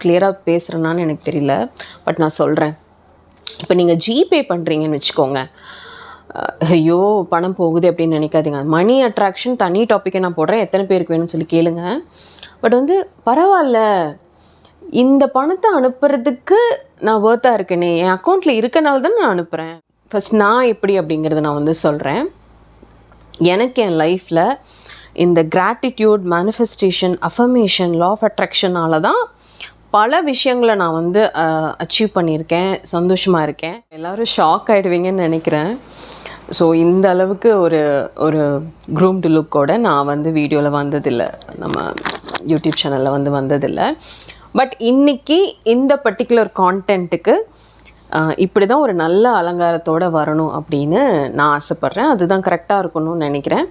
கிளியராக பேசுகிறேன்னான்னு எனக்கு தெரியல, பட் நான் சொல்கிறேன். இப்போ நீங்கள் ஜிபே பண்ணுறீங்கன்னு வச்சுக்கோங்க, ஐயோ பணம் போகுது அப்படின்னு நினைக்காதீங்க. மணி அட்ராக்ஷன் தனி டாப்பிக்கை நான் போடுறேன், எத்தனை பேருக்கு வேணும்னு சொல்லி கேளுங்க. பட் வந்து பரவாயில்ல, இந்த பணத்தை அனுப்புறதுக்கு நான் ஒர்த்தாக இருக்கேனே, என் அக்கௌண்ட்டில் இருக்கனால தான் நான் அனுப்புகிறேன். ஃபஸ்ட் நான் எப்படி அப்படிங்கிறத நான் வந்து சொல்கிறேன். எனக்கு என் லைஃப்பில் இந்த gratitude, manifestation, affirmation, law of அட்ராக்ஷனால தான் பல விஷயங்களை நான் வந்து அச்சீவ் பண்ணியிருக்கேன், சந்தோஷமாக இருக்கேன். எல்லோரும் ஷாக் ஆகிடுவீங்கன்னு நினைக்கிறேன். ஸோ இந்த அளவுக்கு ஒரு ஒரு க்ரூம்டு லுக்கோட நான் வந்து வீடியோவில் வந்ததில்லை, நம்ம யூடியூப் சேனலில் வந்து வந்ததில்லை. பட் இன்றைக்கி இந்த பர்டிகுலர் கான்டென்ட்டுக்கு இப்படி தான் ஒரு நல்ல அலங்காரத்தோடு வரணும் அப்படின்னு நான் ஆசைப்பட்றேன். அதுதான் கரெக்டாக இருக்கணும்னு நினைக்கிறேன்.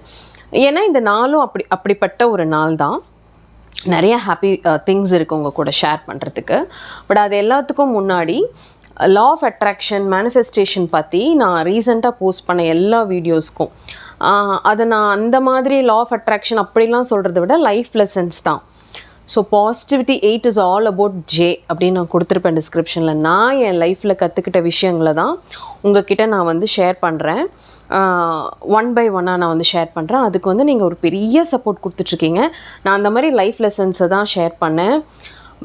ஏன்னா இந்த நாளும் அப்படிப்பட்ட ஒரு நாள் தான். நிறைய ஹாப்பி திங்ஸ் இருக்குது உங்கள் கூட ஷேர் பண்ணுறதுக்கு. பட் அது எல்லாத்துக்கும் முன்னாடி லா ஆஃப் அட்ராக்ஷன், மேனிஃபெஸ்டேஷன் பற்றி நான் ரீசெண்டாக போஸ்ட் பண்ண எல்லா வீடியோஸ்க்கும் அதை நான் அந்த மாதிரி லா ஆஃப் அட்ராக்ஷன் அப்படிலாம் சொல்கிறத விட லைஃப் லெசன்ஸ் தான். So positivity 8 is all about J அப்படின்னு நான் கொடுத்துருப்பேன் டிஸ்கிரிப்ஷனில். நான் என் லைஃப்பில் கற்றுக்கிட்ட விஷயங்களை தான் உங்ககிட்ட நான் வந்து ஷேர் பண்ணுறேன். ஒன் பை ஒன்னாக நான் வந்து ஷேர் பண்ணுறேன். அதுக்கு வந்து நீங்கள் ஒரு பெரிய சப்போர்ட் கொடுத்துட்ருக்கீங்க. நான் அந்த மாதிரி லைஃப் லெசன்ஸை தான் ஷேர் பண்ணேன்.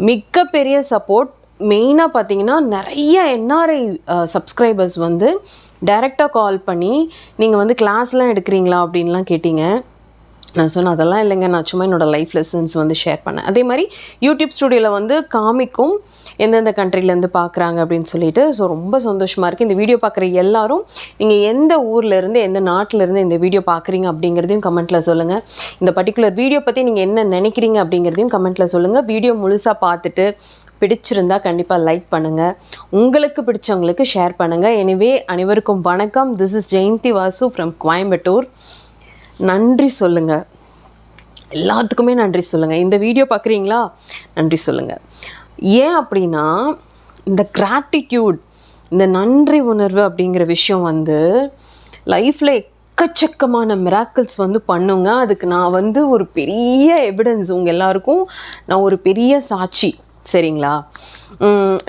மிகப்பெரிய சப்போர்ட். மெயினாக பார்த்தீங்கன்னா நிறைய என்ஆர்ஐ சப்ஸ்கிரைபர்ஸ் வந்து டைரெக்டாக கால் பண்ணி நீங்கள் வந்து கிளாஸ்லாம் எடுக்கிறீங்களா அப்படின்லாம் கேட்டிங்க. நான் சொன்னேன் அதெல்லாம் இல்லைங்க, நான் சும்மா என்னோடய லைஃப் லெசன்ஸ் வந்து ஷேர் பண்ணேன். அதே மாதிரி யூடியூப் ஸ்டுடியோவில் வந்து காமிக்கும் எந்தெந்த கண்ட்ரிலேருந்து பார்க்குறாங்க அப்படின்னு சொல்லிட்டு. ஸோ ரொம்ப சந்தோஷமாக இருக்குது. இந்த வீடியோ பார்க்குற எல்லாரும் நீங்கள் எந்த ஊர்லேருந்து, எந்த நாட்டிலேருந்து இந்த வீடியோ பார்க்குறீங்க அப்படிங்கிறதையும் கமெண்ட்டில் சொல்லுங்கள். இந்த பர்டிகுலர் வீடியோ பற்றி நீங்கள் என்ன நினைக்கிறீங்க அப்படிங்கிறதையும் கமெண்ட்டில் சொல்லுங்கள். வீடியோ முழுசாக பார்த்துட்டு பிடிச்சிருந்தா கண்டிப்பாக லைக் பண்ணுங்கள், உங்களுக்கு பிடிச்சவங்களுக்கு ஷேர் பண்ணுங்கள். எனிவே அனைவருக்கும் வணக்கம். This is Jayanthi Vasu from Coimbatore. நன்றி சொல்லுங்கள், எல்லாத்துக்குமே நன்றி சொல்லுங்கள். இந்த வீடியோ பார்க்குறீங்களா, நன்றி சொல்லுங்கள். ஏன் அப்படின்னா இந்த கிராட்டிடியூட், இந்த நன்றி உணர்வு அப்படிங்கிற விஷயம் வந்து லைஃப்பில் எக்கச்சக்கமான மிராக்கிள்ஸ் வந்து பண்ணுங்க. அதுக்கு நான் வந்து ஒரு பெரிய எவிடன்ஸ், உங்கள் எல்லாருக்கும் நான் ஒரு பெரிய சாட்சி. சரிங்களா?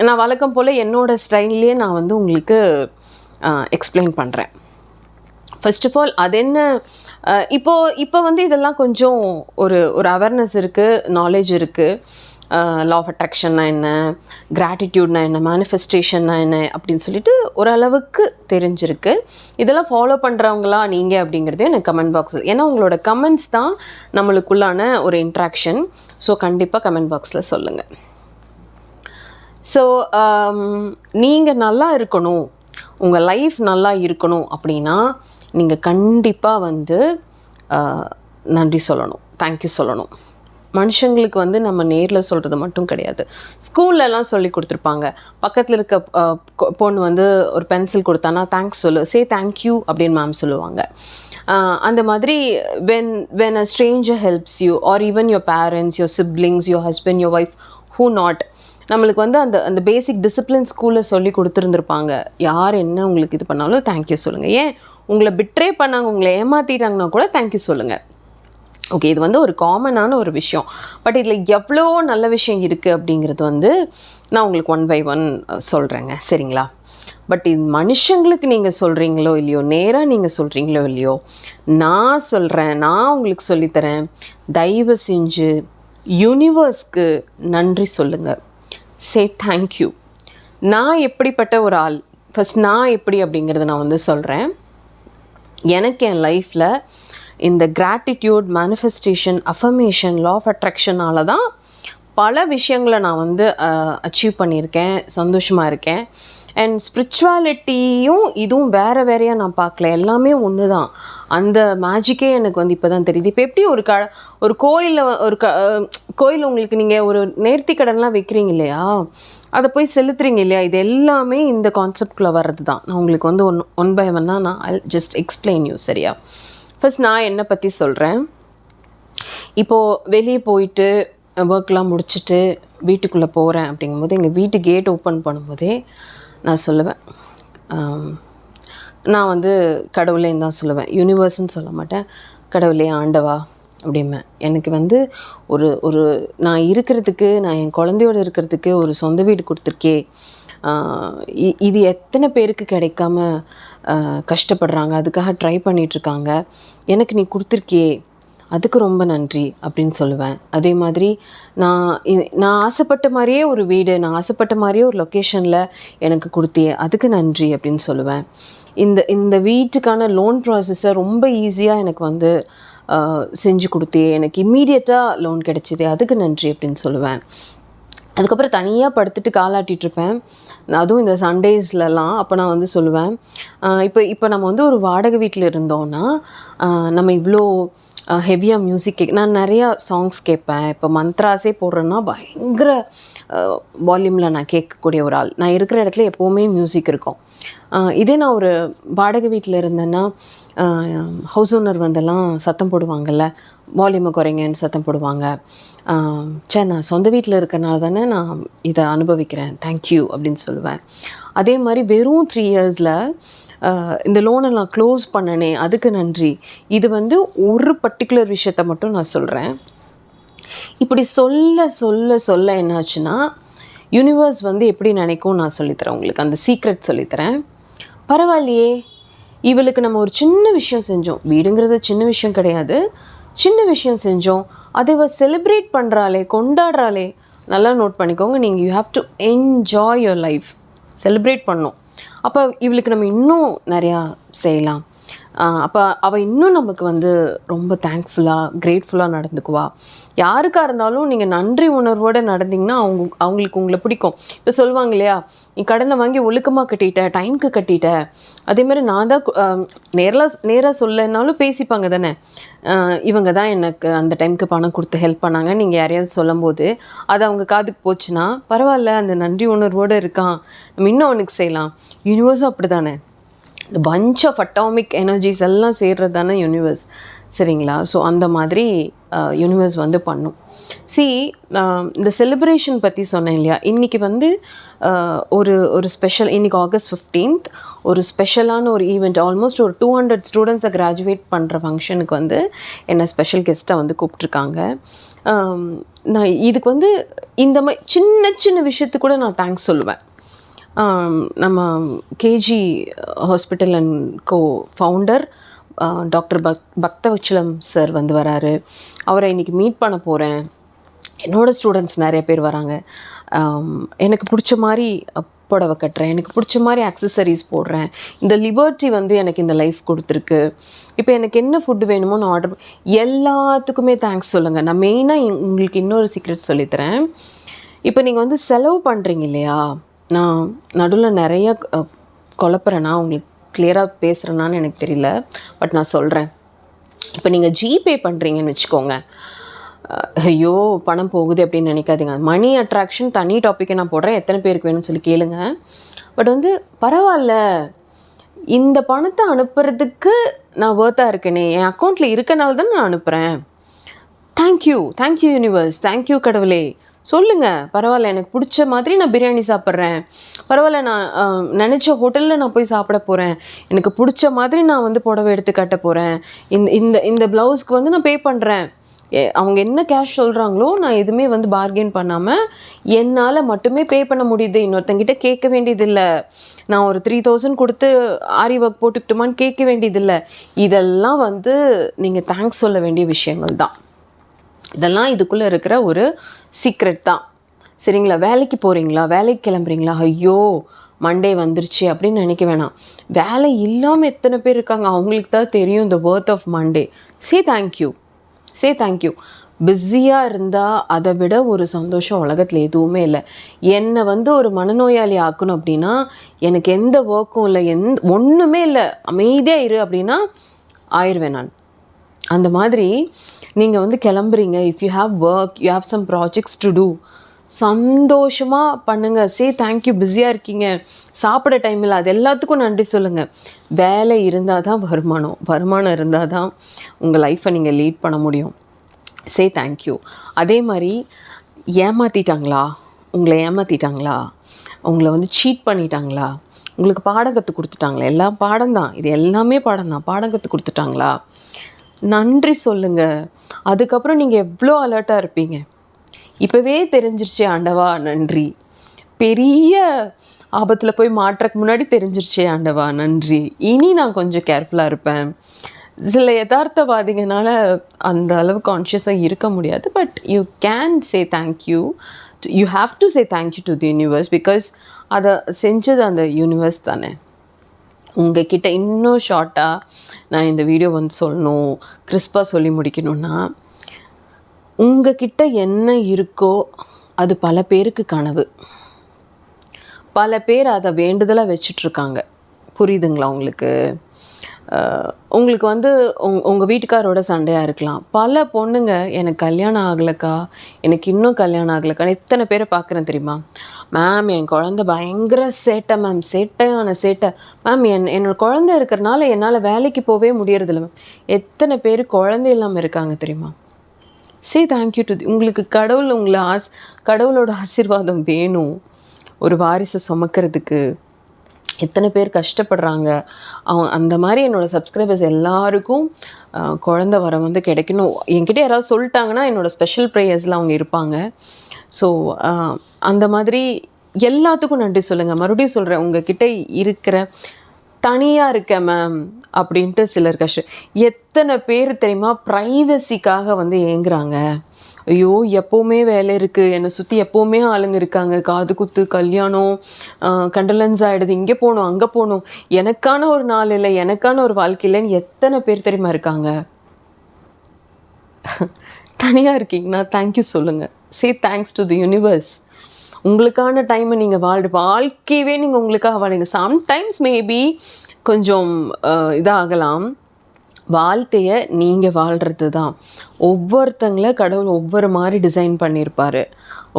நான் வழக்கம் போல் என்னோடய ஸ்டைல்லையே நான் வந்து உங்களுக்கு எக்ஸ்பிளைன் பண்ணுறேன். ஃபர்ஸ்ட் ஆஃப் ஆல் அது என்ன, இப்போ வந்து இதெல்லாம் கொஞ்சம் ஒரு அவேர்னஸ் இருக்குது, நாலேஜ் இருக்குது. லா ஆஃப் அட்ராக்ஷன்னா என்ன, கிராட்டிடியூட்னா என்ன, மேனிஃபெஸ்டேஷன்னா என்ன அப்படின்னு சொல்லிட்டு ஓரளவுக்கு தெரிஞ்சிருக்கு. இதெல்லாம் ஃபாலோ பண்ணுறவங்களா நீங்கள் அப்படிங்கிறதே எனக்கு கமெண்ட் பாக்ஸில், ஏன்னா உங்களோட கமெண்ட்ஸ் தான் நம்மளுக்குள்ளான ஒரு இன்ட்ராக்ஷன். ஸோ கண்டிப்பாக கமெண்ட் பாக்ஸில் சொல்லுங்கள். ஸோ நீங்கள் நல்லா இருக்கணும், உங்கள் லைஃப் நல்லா இருக்கணும் அப்படின்னா நீங்கள் கண்டிப்பாக வந்து நன்றி சொல்லணும், தேங்க்யூ சொல்லணும். மனுஷங்களுக்கு வந்து நம்ம நேரில் சொல்கிறது மட்டும் கிடையாது, ஸ்கூல்லலாம் சொல்லி கொடுத்துருப்பாங்க. பக்கத்தில் இருக்க பொண்ணு வந்து ஒரு பென்சில் கொடுத்தானா தேங்க்ஸ் சொல்லு, சே தேங்க்யூ அப்படின்னு மேம் சொல்லுவாங்க. அந்த மாதிரி when a stranger helps you or even your parents, your siblings, your husband, your wife, who not, நம்மளுக்கு வந்து அந்த பேசிக் டிசிப்ளின் ஸ்கூலில் சொல்லி கொடுத்துருந்துருப்பாங்க. யார் என்ன உங்களுக்கு இது பண்ணாலும் தேங்க்யூ சொல்லுங்கள். ஏன் உங்களை பிட்ரே பண்ணாங்க, உங்களை ஏமாற்றிட்டாங்கன்னா கூட தேங்க்யூ சொல்லுங்கள். ஓகே, இது வந்து ஒரு காமனான ஒரு விஷயம். பட் இதில் எவ்வளோ நல்ல விஷயம் இருக்குது அப்படிங்கிறது வந்து நான் உங்களுக்கு ஒன் பை ஒன் சொல்கிறேங்க. சரிங்களா? பட் இது மனுஷங்களுக்கு நீங்கள் சொல்கிறீங்களோ இல்லையோ, நேராக நீங்கள் சொல்கிறீங்களோ இல்லையோ, நான் சொல்கிறேன், நான் உங்களுக்கு சொல்லித்தரேன். தயவு செஞ்சு யூனிவர்ஸ்க்கு நன்றி சொல்லுங்கள். Say thank you. நான் எப்படிப்பட்ட ஒரு ஆள், ஃபஸ்ட் நான் எப்படி அப்படிங்கிறத நான் வந்து சொல்கிறேன். எனக்கு என் லைஃப்பில் இந்த gratitude, manifestation, affirmation, law of அட்ராக்ஷனால தான் பல விஷயங்களை நான் வந்து அச்சீவ் பண்ணியிருக்கேன், சந்தோஷமாக இருக்கேன். அண்ட் ஸ்பிரிச்சுவாலிட்டியும் இதுவும் வேறையாக நான் பார்க்கல, எல்லாமே ஒன்று தான். அந்த மேஜிக்கே எனக்கு வந்து இப்போ தான் தெரியுது. இப்போ எப்படி ஒரு கோயிலில் கோயில் உங்களுக்கு நீங்கள் ஒரு நேர்த்தி கடன்லாம் வைக்கிறீங்க இல்லையா, அதை போய் செலுத்துறீங்க இல்லையா, இது எல்லாமே இந்த கான்செப்ட்குள்ளே வர்றது தான். நான் உங்களுக்கு வந்து ஒன் பை ஒன்னாக நான் ஐ ஜஸ்ட் எக்ஸ்பிளைன் யூ. சரியா? ஃபர்ஸ்ட் நான் என்னை பற்றி சொல்கிறேன். இப்போது வெளியே போயிட்டு ஒர்க்லாம் முடிச்சுட்டு வீட்டுக்குள்ளே போகிறேன் அப்படிங்கும்போது, எங்கள் வீட்டு கேட் ஓப்பன் பண்ணும்போதே நான் சொல்லுவேன், நான் வந்து கடவுளேன்னு தான் சொல்லுவேன். யூனிவர்ஸ்ன்னு சொல்ல மாட்டேன். கடவுளே, ஆண்டவா, அப்படிம்பேன். எனக்கு வந்து ஒரு ஒரு நான் இருக்கிறதுக்கு, நான் என் குழந்தையோட இருக்கிறதுக்கு ஒரு சொந்த வீடு கொடுத்துருக்கே, இது எத்தனை பேருக்கு கிடைக்காம கஷ்டப்படுறாங்க, அதுக்காக ட்ரை பண்ணிகிட்ருக்காங்க, எனக்கு நீ கொடுத்துருக்கியே அதுக்கு ரொம்ப நன்றி அப்படின்னு சொல்லுவேன். அதே மாதிரி நான் நான் ஆசைப்பட்ட மாதிரியே ஒரு வீடு, நான் ஆசைப்பட்ட மாதிரியே ஒரு லொக்கேஷனில் எனக்கு கொடுத்தியே அதுக்கு நன்றி அப்படின்னு சொல்லுவேன். இந்த இந்த வீட்டுக்கான லோன் ப்ராசஸை ரொம்ப ஈஸியாக எனக்கு வந்து செஞ்சு கொடுத்தியே, எனக்கு இம்மீடியட்டாக லோன் கிடைச்சிதே அதுக்கு நன்றி அப்படின்னு சொல்லுவேன். அதுக்கப்புறம் தனியாக படுத்துட்டு காலாட்டிகிட்ருப்பேன். அதுவும் இந்த சண்டேஸ்லலாம். அப்போ நான் வந்து சொல்லுவேன், இப்போ நம்ம வந்து ஒரு வாடகை வீட்டில் இருந்தோன்னா நம்ம இவ்வளோ ஹெவியாக மியூசிக் நான் நிறையா சாங்ஸ் கேட்பேன். இப்போ மந்த்ராஸே போடுறேன்னா பயங்கர வால்யூமில் நான் கேட்கக்கூடிய ஒரு ஆள். நான் இருக்கிற இடத்துல எப்போவுமே மியூசிக் இருக்கும். இதே நான் ஒரு வாடகை வீட்டில் இருந்தேன்னா ஹவுஸ் ஓனர் வந்தெல்லாம் சத்தம் போடுவாங்கள்ல, வால்யூமை குறைங்கன்னு சத்தம் போடுவாங்க. நான் சொந்த வீட்டில் இருக்கனால தானே நான் இதை அனுபவிக்கிறேன், தேங்க்யூ அப்படின்னு சொல்லுவேன். அதே மாதிரி வெறும் 3 இயர்ஸில் இந்த லோனை நான் க்ளோஸ் பண்ணனே அதுக்கு நன்றி. இது வந்து ஒரு பர்டிகுலர் விஷயத்த மட்டும் நான் சொல்கிறேன். இப்படி சொல்ல சொல்ல சொல்ல என்னாச்சுன்னா, யூனிவர்ஸ் வந்து எப்படி நினைக்கும் நான் சொல்லித்தரேன் உங்களுக்கு. அந்த சீக்ரெட் சொல்லித்தரேன். பரவாயில்லையே, இவளுக்கு நம்ம ஒரு சின்ன விஷயம் செஞ்சோம், வீடுங்கிறது சின்ன விஷயம் கிடையாது, சின்ன விஷயம் செஞ்சோம், அதை இவள் செலிப்ரேட் பண்ணுறாளே, கொண்டாடுறாளே. நல்லா நோட் பண்ணிக்கோங்க, நீங்கள் you have to enjoy your life. Celebrate பண்ணோம். அப்போ இவளுக்கு நம்ம இன்னும் நிறையா செய்யலாம். அப்போ அவள் இன்னும் நமக்கு வந்து ரொம்ப தேங்க்ஃபுல்லாக, கிரேட்ஃபுல்லாக நடந்துக்குவா. யாருக்காக இருந்தாலும் நீங்கள் நன்றி உணர்வோடு நடந்தீங்கன்னா அவங்களுக்கு உங்களை பிடிக்கும். இப்போ சொல்லுவாங்க இல்லையா, நீ கடனை வாங்கி ஒழுக்கமாக கட்டிட்ட, டைமுக்கு கட்டிட்ட. அதேமாதிரி நான் தான் நேராக சொல்லனாலும் பேசிப்பாங்க தானே, இவங்க தான் எனக்கு அந்த டைமுக்கு பணம் கொடுத்து ஹெல்ப் பண்ணாங்க. நீங்கள் யாரையாவது சொல்லும்போது அது அவங்க காதுக்கு போச்சுன்னா பரவாயில்ல, அந்த நன்றி உணர்வோடு இருக்கான், நம்ம இன்னும் அவனுக்கு செய்யலாம். யூனிவர்ஸும் அப்படி தானே, இந்த பஞ்ச் ஆஃப் அட்டாமிக் எனர்ஜிஸ் எல்லாம் சேர்றது தானே யூனிவர்ஸ், சரிங்களா? ஸோ அந்த மாதிரி யூனிவர்ஸ் வந்து பண்ணும். இந்த செலிப்ரேஷன் பற்றி சொன்னேன் இல்லையா, இன்றைக்கி வந்து ஒரு ஸ்பெஷல், இன்றைக்கி August 15th ஒரு ஸ்பெஷலான ஒரு ஈவெண்ட். ஆல்மோஸ்ட் ஒரு 200 ஸ்டூடெண்ட்ஸை கிராஜுவேட் பண்ணுற ஃபங்க்ஷனுக்கு வந்து என்னை ஸ்பெஷல் கெஸ்ட்டை வந்து கூப்பிட்ருக்காங்க. நான் இதுக்கு வந்து இந்த மாதிரி சின்ன சின்ன விஷயத்துக்கு கூட நான் தேங்க்ஸ் சொல்லுவேன். நம்ம KG hospital and co founder doctor Bakthavachalam sir வந்து வராரு. அவரை இன்றைக்கி மீட் பண்ண போகிறேன். என்னோடய ஸ்டூடெண்ட்ஸ் நிறைய பேர் வராங்க. எனக்கு பிடிச்ச மாதிரி புடவை கட்டுறேன், எனக்கு பிடிச்ச மாதிரி ஆக்சசரிஸ் போடுறேன். இந்த லிபர்ட்டி வந்து எனக்கு இந்த லைஃப் கொடுத்துருக்கு. இப்போ எனக்கு என்ன ஃபுட்டு வேணுமோ நான் ஆர்டர் எல்லாத்துக்குமே தேங்க்ஸ் சொல்லுங்கள். நான் மெயினாக உங்களுக்கு இன்னொரு சீக்ரெட் சொல்லித்தரேன். இப்போ நீங்கள் வந்து செலவு பண்ணுறீங்க இல்லையா, நான் நடுவில் நிறைய குழப்புறேன்னா, உங்களுக்கு கிளியராக பேசுகிறேன்னான்னு எனக்கு தெரியல, பட் நான் சொல்கிறேன். இப்போ நீங்கள் ஜிபே பண்ணுறீங்கன்னு வச்சுக்கோங்க, ஐயோ பணம் போகுது அப்படின்னு நினைக்காதீங்க. மணி அட்ராக்ஷன் தனி டாப்பிக்கை நான் போடுறேன், எத்தனை பேருக்கு வேணும்னு சொல்லி கேளுங்க. பட் வந்து பரவாயில்ல, இந்த பணத்தை அனுப்புறதுக்கு நான் ஒர்த்தாக இருக்கேனே, என் அக்கௌண்ட்டில் இருக்கனால தான் நான் அனுப்புகிறேன். தேங்க்யூ யூனிவர்ஸ், தேங்க்யூ கடவுளே. சொல்லுங்கள், பரவாயில்ல, எனக்கு பிடிச்ச மாதிரி நான் பிரியாணி சாப்பிட்றேன், பரவாயில்ல, நான் நினச்ச ஹோட்டலில் நான் போய் சாப்பிட போகிறேன், எனக்கு பிடிச்ச மாதிரி நான் வந்து புடவை எடுத்து கட்ட போகிறேன், இந்த இந்த ப்ளவுஸ்க்கு வந்து நான் பே பண்ணுறேன். அவங்க என்ன கேஷ் சொல்கிறாங்களோ நான் எதுவுமே வந்து பார்கெயின் பண்ணாமல் என்னால் மட்டுமே பே பண்ண முடியுது. இன்னொருத்தங்கிட்ட கேட்க வேண்டியதில்லை. நான் ஒரு 3000 கொடுத்து ஆரி ஒர்க் போட்டுக்கிட்டோமான்னு கேட்க வேண்டியதில்லை. இதெல்லாம் வந்து நீங்கள் தேங்க்ஸ் சொல்ல வேண்டிய விஷயங்கள் தான். இதெல்லாம் இதுக்குள்ளே இருக்கிற ஒரு சீக்ரெட் தான், சரிங்களா? வேலைக்கு போகிறீங்களா, வேலைக்கு கிளம்புறீங்களா, ஐயோ மண்டே வந்துருச்சு அப்படின்னு நினைக்க வேணாம். வேலை இல்லாமல் எத்தனை பேர் இருக்காங்க, அவங்களுக்கு தான் தெரியும் இந்த worth of Monday. Say thank you. பிஸியாக இருந்தால் அதை விட ஒரு சந்தோஷம் உலகத்தில் எதுவுமே இல்லை. என்னை வந்து ஒரு மனநோயாளி ஆக்கணும் அப்படின்னா, எனக்கு எந்த ஒர்க்கும் இல்லை, ஒன்றுமே இல்லை, அமைதியாக இரு அப்படின்னா ஆயிடுவேன் நான். அந்த மாதிரி நீங்கள் வந்து கிளம்புறீங்க, if you have work, you have some projects to do, சந்தோஷமாக பண்ணுங்கள். Say thank you. பிஸியாக இருக்கீங்க, சாப்பிட டைம் இல்லை, அது எல்லாத்துக்கும் நன்றி சொல்லுங்கள். வேலை இருந்தால் தான் வருமானம் இருந்தால் தான் உங்கள் லைஃப்பை நீங்கள் லீட் பண்ண முடியும். Say thank you. அதே மாதிரி உங்களை ஏமாற்றிட்டாங்களா, உங்களை வந்து சீட் பண்ணிட்டாங்களா, உங்களுக்கு பாடம் கற்றுக் கொடுத்துட்டாங்களா, எல்லாம் பாடம் தான், இது எல்லாமே பாடம் தான், பாடம் கற்றுக் கொடுத்துட்டாங்களா, நன்றி சொல்லுங்கள். அதுக்கப்புறம் நீங்கள் எவ்வளோ அலர்ட்டாக இருப்பீங்க. இப்போவே தெரிஞ்சிருச்சே ஆண்டவா நன்றி, பெரிய ஆபத்தில் போய் மாட்டுறக்கு முன்னாடி தெரிஞ்சிருச்சே ஆண்டவா நன்றி, இனி நான் கொஞ்சம் கேர்ஃபுல்லாக இருப்பேன். சில யதார்த்தவாதிகனால அந்த அளவு கான்ஷியஸாக இருக்க முடியாது. But you can say thank you. You have to say thank you to the universe. Because அதை செஞ்சது அந்த யூனிவர்ஸ் தானே. உங்ககிட்ட இன்னும் ஷார்ட்டாக நான் இந்த வீடியோ வந்து சொல்லணும், கிறிஸ்பாக சொல்லி முடிக்கணும்னா, உங்ககிட்ட என்ன இருக்கோ அது பல பேருக்கு கனவு. பல பேர் அதை வேண்டுதலாக வச்சிட்ருக்காங்க. புரியுதுங்களா உங்களுக்கு? உங்களுக்கு வந்து உங்கள் வீட்டுக்காரோட சண்டையாக இருக்கலாம். பல பொண்ணுங்க எனக்கு கல்யாணம் ஆகலைக்கா, எனக்கு இன்னும் கல்யாணம் ஆகலைக்கா, எத்தனை பேரை பார்க்குறேன் தெரியுமா? மேம் என் குழந்த பயங்கர சேட்டை மேம், சேட்டையான சேட்டை மேம், என்னோடய குழந்தை இருக்கிறனால என்னால் வேலைக்கு போகவே முடியறதில்ல மேம். எத்தனை பேர் குழந்தை இல்லாமல் இருக்காங்க தெரியுமா? சே தேங்க்யூ டு உங்களுக்கு கடவுள் உங்களை கடவுளோட ஆசீர்வாதம் வேணும் ஒரு வாரிசை சுமக்கிறதுக்கு. எத்தனை பேர் கஷ்டப்படுறாங்க. அந்த மாதிரி என்னோடய சப்ஸ்கிரைபர்ஸ் எல்லாருக்கும் குழந்த வரம் வந்து கிடைக்கணும். என்கிட்ட யாராவது சொல்லிட்டாங்கன்னா என்னோடய ஸ்பெஷல் ப்ரேயர்ஸில் அவங்க இருப்பாங்க. ஸோ அந்த மாதிரி எல்லாத்துக்கும் நன்றி சொல்லுங்கள். மறுபடியும் சொல்கிறேன், உங்ககிட்ட இருக்கிற தனியாக இருக்கேன் மேம் அப்படின்ட்டு சிலர் எத்தனை பேர் தெரியுமா ப்ரைவசிக்காக வந்து ஏங்குறாங்க. ஐயோ எப்போவுமே வேலை இருக்குது, என்னை சுற்றி எப்போவுமே ஆளுங்க இருக்காங்க, காது குத்து கல்யாணம் கண்டலன்ஸ் ஆகிடுது, இங்கே போகணும் அங்கே போகணும், எனக்கான ஒரு நாள் இல்லை, எனக்கான ஒரு வாழ்க்கை இல்லைன்னு எத்தனை பேர் தெரியுமா இருக்காங்க. தனியாக இருக்கீங்கன்னா தேங்க்யூ சொல்லுங்கள். சே தேங்க்ஸ் டு தி யூனிவர்ஸ். உங்களுக்கான டைமை நீங்கள் வாழ்க்கையவே நீங்கள் உங்களுக்காக வாழுங்க. சம்டைம்ஸ் மேபி கொஞ்சம் இதாகலாம். வாழ்க்கையை நீங்கள் வாழ்கிறது தான். ஒவ்வொருத்தங்கள கடவுள் ஒவ்வொரு மாதிரி டிசைன் பண்ணியிருப்பார்.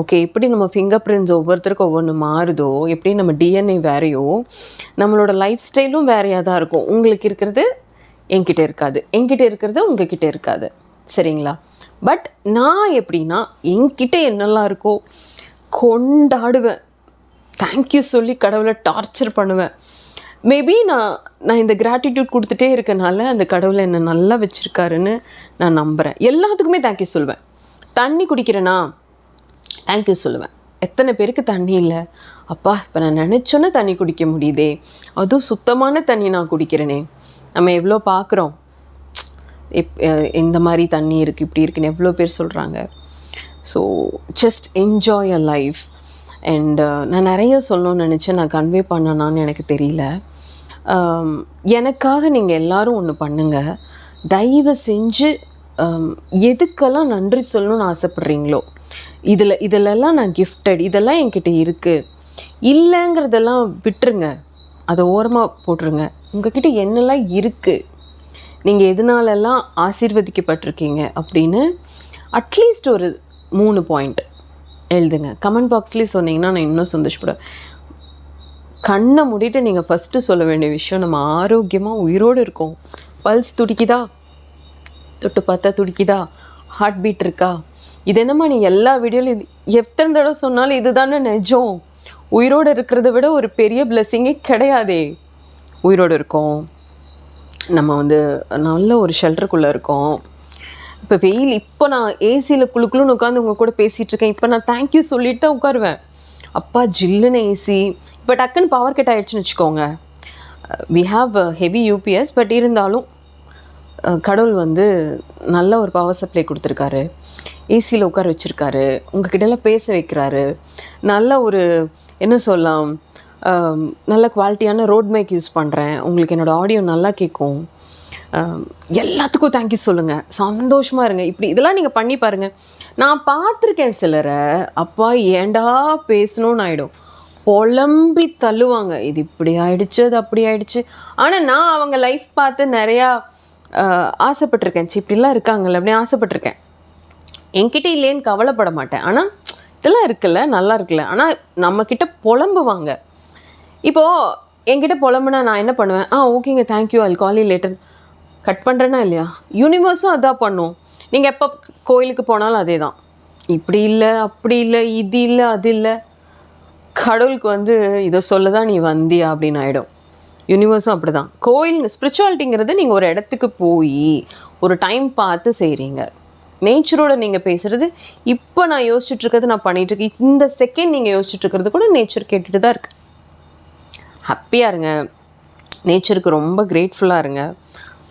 ஓகே, எப்படி நம்ம ஃபிங்கர் பிரிண்ட்ஸ் ஒவ்வொருத்தருக்கும் ஒவ்வொன்று மாறுதோ, எப்படி நம்ம டிஎன்ஏ வேறையோ, நம்மளோட லைஃப் ஸ்டைலும் வேறையாக தான் இருக்கும். உங்களுக்கு இருக்கிறது என்கிட்ட இருக்காது, என்கிட்ட இருக்கிறது உங்ககிட்ட இருக்காது. சரிங்களா? பட் நான் எப்படின்னா என்கிட்ட என்னெல்லாம் இருக்கோ கொண்டாடுவேன், தேங்க்யூ சொல்லி கடவுளை டார்ச்சர் பண்ணுவேன். மேபி நான் இந்த கிராட்டிடியூட் கொடுத்துட்டே இருக்கனால அந்த கடவுளை என்னை நல்லா வச்சுருக்காருன்னு நான் நம்புகிறேன். எல்லாத்துக்குமே தேங்க்யூ சொல்லுவேன். தண்ணி குடிக்கிறேன்னா தேங்க்யூ சொல்லுவேன். எத்தனை பேருக்கு தண்ணி இல்லை, அப்பா இப்போ நான் நினச்சோன்னே தண்ணி குடிக்க முடியுதே, அதுவும் சுத்தமான தண்ணி நான் குடிக்கிறேனே. நம்ம எவ்வளோ பார்க்குறோம், இந்த மாதிரி தண்ணி இருக்குது இப்படி இருக்குன்னு எவ்வளோ பேர் சொல்கிறாங்க. So just enjoy a life. And நான் நிறைய சொல்லணும்னு நினச்சேன், நான் கன்வே பண்ணனான்னு எனக்கு தெரியல. எனக்காக நீங்கள் எல்லோரும் ஒன்று பண்ணுங்கள். தயவு செஞ்சு எதுக்கெல்லாம் நன்றி சொல்லணும்னு ஆசைப்பட்றீங்களோ, இதிலெல்லாம் நான் கிஃப்டட், இதெல்லாம் என்கிட்ட இருக்குது, இல்லைங்கிறதெல்லாம் விட்டுருங்க, அதை ஓரமாக போட்டுருங்க. உங்ககிட்ட என்னெல்லாம் இருக்குது, நீங்கள் எதனாலெல்லாம் ஆசீர்வதிக்கப்பட்டிருக்கீங்க அப்படின்னு அட்லீஸ்ட் ஒரு 3 பாயிண்ட் எழுதுங்க. கமெண்ட் பாக்ஸ்லேயே சொன்னீங்கன்னா நான் இன்னும் சந்தோஷப்படுவேன். கண்ணை மூடிட்டு நீங்கள் ஃபஸ்ட்டு சொல்ல வேண்டிய விஷயம், நம்ம ஆரோக்கியமாக உயிரோடு இருக்கோம். பல்ஸ் துடிக்குதா, தொட்டு பார்த்தா துடிக்குதா, ஹார்ட் பீட் இருக்கா, இது என்னம்மா நீ எல்லா வீடியோலையும் எத்தனை தடவை சொன்னாலும் இது தானே நிஜம். உயிரோடு இருக்கிறத விட ஒரு பெரிய பிளெஸ்ஸிங்கே கிடையாதே. உயிரோடு இருக்கோம், நம்ம வந்து நல்ல ஒரு ஷெல்டருக்குள்ளே இருக்கோம். இப்போ வெயில், இப்போ நான் ஏசியில் குழுக்குள்ளுன்னு உட்காந்து உங்கள் கூட பேசிகிட்ருக்கேன். இப்போ நான் தேங்க்யூ சொல்லிட்டு தான் உட்காருவேன். அப்பா ஜில்லுன்னு ஏசி. இப்போ டக்குன்னு பவர் கட் ஆகிடுச்சுன்னு வச்சுக்கோங்க, we have heavy UPS, but இருந்தாலும் கடவுள் வந்து நல்ல ஒரு பவர் சப்ளை கொடுத்துருக்காரு, ஏசியில் உட்கார வச்சுருக்காரு, உங்ககிட்டலாம் பேச வைக்கிறாரு, நல்ல ஒரு என்ன சொல்லலாம், நல்ல குவாலிட்டியான ரோட் மைக் யூஸ் பண்ணுறேன், உங்களுக்கு என்னோடய ஆடியோ நல்லா கேட்கும். எல்லாத்துக்கும் தேங்க்யூ சொல்லுங்கள், சந்தோஷமாக இருங்க. இப்படி இதெல்லாம் நீங்கள் பண்ணி பாருங்கள். நான் பார்த்துருக்கேன் சிலரை, அப்பா ஏண்டா பேசணும்னு ஆகிடும், புலம்பி தள்ளுவாங்க, இது இப்படி ஆயிடுச்சு அது அப்படி ஆயிடுச்சு. ஆனால் நான் அவங்க லைஃப் பார்த்து நிறையா ஆசைப்பட்டிருக்கேன். இப்படிலாம் இருக்காங்கல்ல அப்படின்னு ஆசைப்பட்டிருக்கேன். என்கிட்ட இல்லைன்னு கவலைப்பட மாட்டேன். ஆனால் இதெல்லாம் இருக்குல்ல, நல்லா இருக்குல்ல. ஆனால் நம்மக்கிட்ட புலம்புவாங்க. இப்போது என்கிட்ட புலம்புனா நான் என்ன பண்ணுவேன், ஓகேங்க thank you, Jal call you later, cut பண்ணுறேன்னா இல்லையா? யூனிவர்ஸும் அதான் பண்ணும். நீங்கள் எப்போ கோயிலுக்கு போனாலும் அதே தான், இப்படி இல்லை அப்படி இல்லை இது இல்லை அது இல்லை. கடவுளுக்கு வந்து இதை சொல்ல தான் நீ வந்தியா அப்படின்னு ஆகிடும். யூனிவர்ஸும் அப்படி தான். கோயில் ஸ்பிரிச்சுவாலிட்டிங்கிறது நீங்கள் ஒரு இடத்துக்கு போய் ஒரு டைம் பார்த்து செய்கிறீங்க. நேச்சரோட நீங்கள் பேசுகிறது, இப்போ நான் யோசிச்சுட்ருக்கிறது நான் பண்ணிகிட்ருக்கேன், இந்த செகண்ட் நீங்கள் யோசிச்சுட்ருக்கிறது கூட நேச்சர் கேட்டுட்டு தான் இருக்குது. ஹாப்பியாக இருங்க, நேச்சருக்கு ரொம்ப கிரேட்ஃபுல்லாக இருங்க,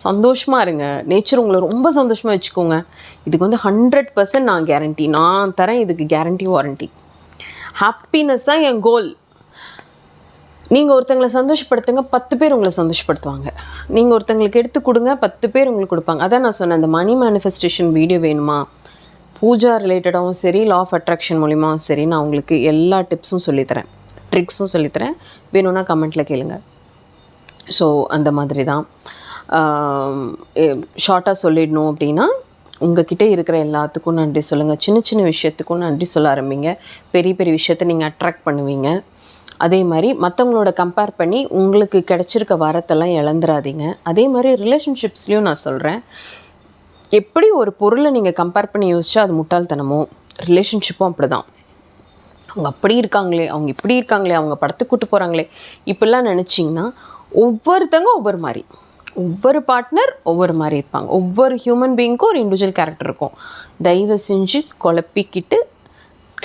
சந்தோஷமாக இருங்க. நேச்சர் உங்களை ரொம்ப சந்தோஷமாக வச்சுக்கோங்க. இதுக்கு வந்து 100% நான் கேரண்டி, நான் தரேன் இதுக்கு கேரண்டி வாரண்டி. ஹாப்பினஸ் தான் என் கோல். நீங்கள் ஒருத்தங்களை சந்தோஷப்படுத்துங்க, 10 பேர் உங்களை சந்தோஷப்படுத்துவாங்க. நீங்கள் ஒருத்தங்களுக்கு எடுத்து கொடுங்க, 10 பேர் உங்களுக்கு கொடுப்பாங்க. அதான் நான் சொன்னேன், அந்த மணி மேனிஃபெஸ்டேஷன் வீடியோ வேணுமா, பூஜா ரிலேட்டடாகவும் சரி, லா ஆஃப் அட்ராக்ஷன் மூலிமாவும் சரி, நான் உங்களுக்கு எல்லா டிப்ஸும் சொல்லித்தரேன், ட்ரிக்ஸும் சொல்லித்தரேன். வேணும்னா கமெண்ட்டில் கேளுங்க. ஸோ அந்த மாதிரி தான் ஷார்ட்டாக சொல்லிடணும் அப்படின்னா, உங்ககிட்ட இருக்கிற எல்லாத்துக்கும் நன்றி சொல்லுங்கள். சின்ன சின்ன விஷயத்துக்கும் நன்றி சொல்ல ஆரம்பிங்க. பெரிய பெரிய விஷயத்தை நீங்கள் அட்ராக்ட் பண்ணுவீங்க. அதே மாதிரி மற்றவங்களோட கம்பேர் பண்ணி உங்களுக்கு கிடச்சிருக்க வரத்தெல்லாம் இழந்துடாதீங்க. அதே மாதிரி ரிலேஷன்ஷிப்ஸ்லேயும் நான் சொல்கிறேன், எப்படி ஒரு பொருளை நீங்கள் கம்பேர் பண்ணி யோசிச்சா அது முட்டாள்தனமோ, ரிலேஷன்ஷிப்பும் அப்படி தான். அவங்க அப்படி இருக்காங்களே, அவங்க இப்படி இருக்காங்களே, அவங்க படத்துக்கு கூட்டு போகிறாங்களே, இப்படிலாம் நினச்சிங்கன்னா ஒவ்வொருத்தங்க ஒவ்வொரு மாதிரி, ஒவ்வொரு பார்ட்னர் ஒவ்வொரு மாதிரி இருப்பாங்க. ஒவ்வொரு ஹியூமன் பீயிங்க்கும் ஒரு இண்டிவிஜுவல் கேரக்டர் இருக்கும். தயவு செஞ்சு குழப்பிக்கிட்டு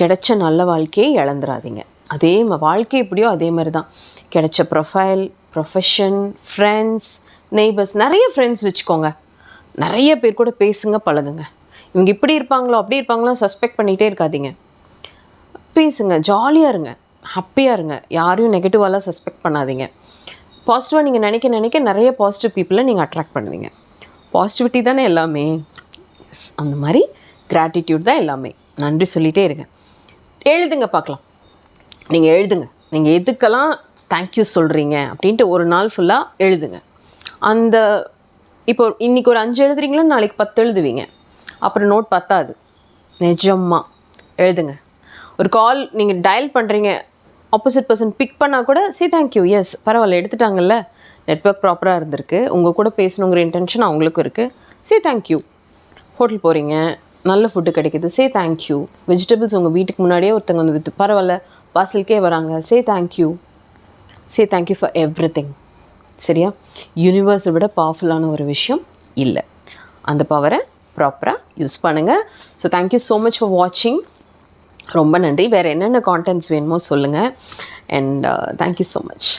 கிடைச்ச நல்ல வாழ்க்கையை இழந்துடாதீங்க. அதே வாழ்க்கை எப்படியோ அதே மாதிரி தான். கிடைச்ச ப்ரொஃபைல், ப்ரொஃபஷன், ஃப்ரெண்ட்ஸ், நெய்பர்ஸ், நிறைய ஃப்ரெண்ட்ஸ் வச்சுக்கோங்க. நிறைய பேர் கூட பேசுங்க, பழகுங்க. இவங்க இப்படி இருப்பாங்களோ அப்படி இருப்பாங்களோ சஸ்பெக்ட் பண்ணிகிட்டே இருக்காதீங்க. பேசுங்க, ஜாலியாக இருங்க, ஹாப்பியாக இருங்க. யாரையும் நெகட்டிவாலாம் சஸ்பெக்ட் பண்ணாதீங்க. பாசிட்டிவாக நீங்கள் நினைக்க நிறைய பாசிட்டிவ் பீப்புளை நீங்கள் அட்ராக்ட் பண்ணுவீங்க. பாசிட்டிவிட்டி தானே எல்லாமே. அந்த மாதிரி கிராட்டிடியூட் தான் எல்லாமே. நன்றி சொல்லிகிட்டே இருங்க. எழுதுங்க பார்க்கலாம். நீங்கள் எழுதுங்க, நீங்கள் எதுக்கெல்லாம் தேங்க்யூ சொல்கிறீங்க அப்படின்ட்டு ஒரு நாள் ஃபுல்லாக எழுதுங்க. அந்த இப்போ இன்றைக்கி ஒரு 5 எழுதுறீங்களா, நாளைக்கு 10 எழுதுவீங்க. அப்புறம் நோட் பத்தாது. நிஜமாக எழுதுங்க. ஒரு கால் நீங்கள் டயல் பண்ணுறீங்க, ஆப்போசிட் பர்சன் பிக் பண்ணால் கூட சே தேங்க்யூ, எஸ் பரவாயில்ல எடுத்துட்டாங்கல்ல, நெட்வொர்க் ப்ராப்பராக இருந்திருக்கு, உங்கள் கூட பேசணுங்கிற இன்டென்ஷன் அவங்களுக்கும் இருக்குது, சே தேங்க்யூ. ஹோட்டல் போகிறீங்க, நல்ல ஃபுட்டு கிடைக்கிது, சே தேங்க்யூ. வெஜிடபிள்ஸ் உங்கள் வீட்டுக்கு முன்னாடியே ஒருத்தங்க வந்து விற்று பரவாயில்ல வாசலுக்கே வராங்க, say thank you. Say thank you for everything. சரியா? யூனிவர்ஸை விட பவர்ஃபுல்லான ஒரு விஷயம் இல்லை. அந்த பவரை ப்ராப்பராக யூஸ் பண்ணுங்கள். So thank you so much for வாட்சிங். ரொம்ப நன்றி. வேறு என்னென்ன கான்டென்ட்ஸ் வேணுமோ சொல்லுங்கள். And thank you so much.